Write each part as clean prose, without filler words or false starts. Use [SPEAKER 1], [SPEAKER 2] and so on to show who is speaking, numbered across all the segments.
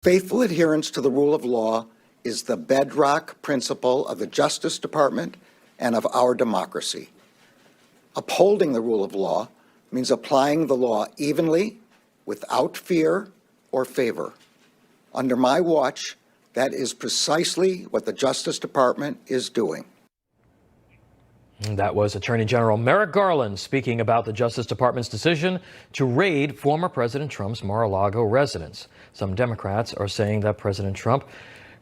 [SPEAKER 1] Faithful adherence to the rule of law is the bedrock principle of the Justice Department and of our democracy. Upholding the rule of law means applying the law evenly, without fear or favor. Under my watch, that is precisely what the Justice Department is doing.
[SPEAKER 2] That was Attorney General Merrick Garland speaking about the Justice Department's decision to raid former President Trump's Mar-a-Lago residence. Some Democrats are saying that President Trump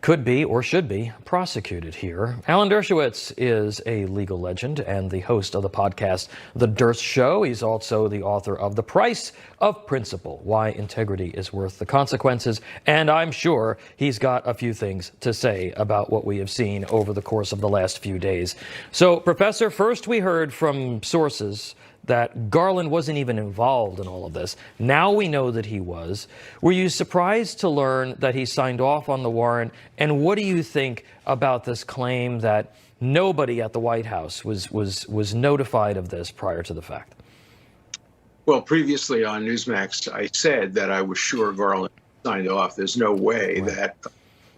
[SPEAKER 2] could be or should be prosecuted here. Alan Dershowitz is a legal legend and the host of the podcast The Dersh Show. He's also the author of The Price of Principle, Why Integrity is Worth the Consequences. And I'm sure he's got a few things to say about what we have seen over the course of the last few days. So, Professor, first we heard from sources that Garland wasn't even involved in all of this. Now we know that he was. Were you surprised to learn that he signed off on the warrant? And what do you think about this claim that nobody at the White House was notified of this prior to the fact?
[SPEAKER 3] Well, previously on Newsmax, I said that I was sure Garland signed off. There's no way that the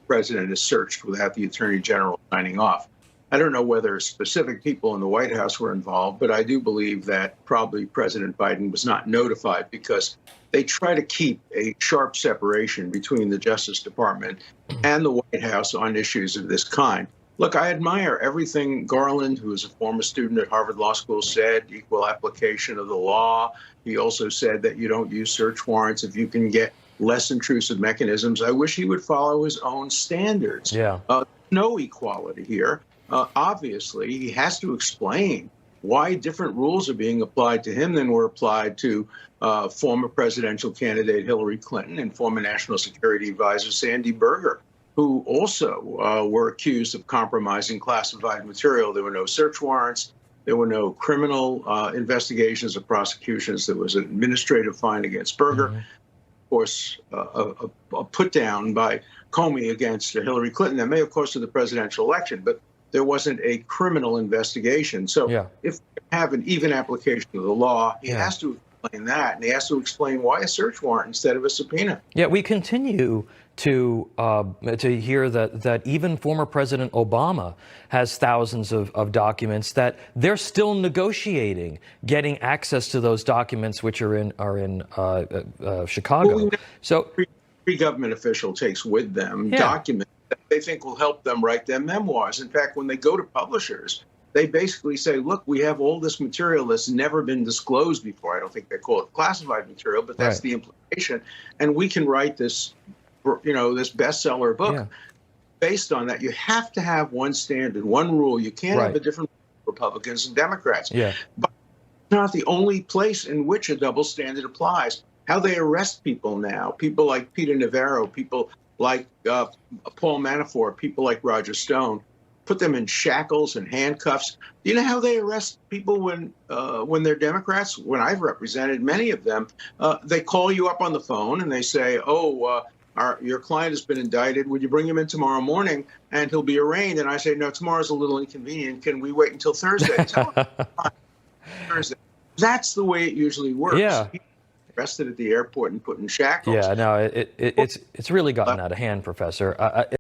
[SPEAKER 3] president is searched without the Attorney General signing off. I don't know whether specific people in the White House were involved, but I do believe that probably President Biden was not notified because they try to keep a sharp separation between the Justice Department and the White House on issues of this kind. Look, I admire everything Garland, who is a former student at Harvard Law School, said, equal application of the law. He also said that you don't use search warrants if you can get less intrusive mechanisms. I wish he would follow his own standards. No equality here. Obviously, he has to explain why different rules are being applied to him than were applied to former presidential candidate Hillary Clinton and former National Security Advisor Sandy Berger, who also were accused of compromising classified material. There were no search warrants. There were no criminal investigations or prosecutions. There was an administrative fine against Berger. Of course, a put down by Comey against Hillary Clinton that may have costed the presidential election, but there wasn't a criminal investigation. So if you have an even application of the law, he has to explain that, and he has to explain why a search warrant instead of a subpoena.
[SPEAKER 2] Yeah, we continue to hear that even former President Obama has thousands of documents that they're still negotiating getting access to those documents, which are in Chicago.
[SPEAKER 3] Well,
[SPEAKER 2] so
[SPEAKER 3] every government official takes with them documents that they think will help them write their memoirs. In fact, when they go to publishers, they basically say, look, we have all this material that's never been disclosed before. I don't think they call it classified material, but that's the implication. And we can write this, this bestseller book based on that. You have to have one standard, one rule. You can't have a different Republicans and Democrats. But it's not the only place in which a double standard applies. How they arrest people now, people like Peter Navarro, people like Paul Manafort, people like Roger Stone, put them in shackles and handcuffs. Do you know how they arrest people when they're Democrats? When I've represented many of them, they call you up on the phone and they say, oh, your client has been indicted. Would you bring him in tomorrow morning and he'll be arraigned? And I say, no, tomorrow's a little inconvenient. Can we wait until Thursday? Thursday. That's the way it usually works. Arrested at the airport and put in shackles.
[SPEAKER 2] Yeah, no, it's really gotten out of hand, Professor.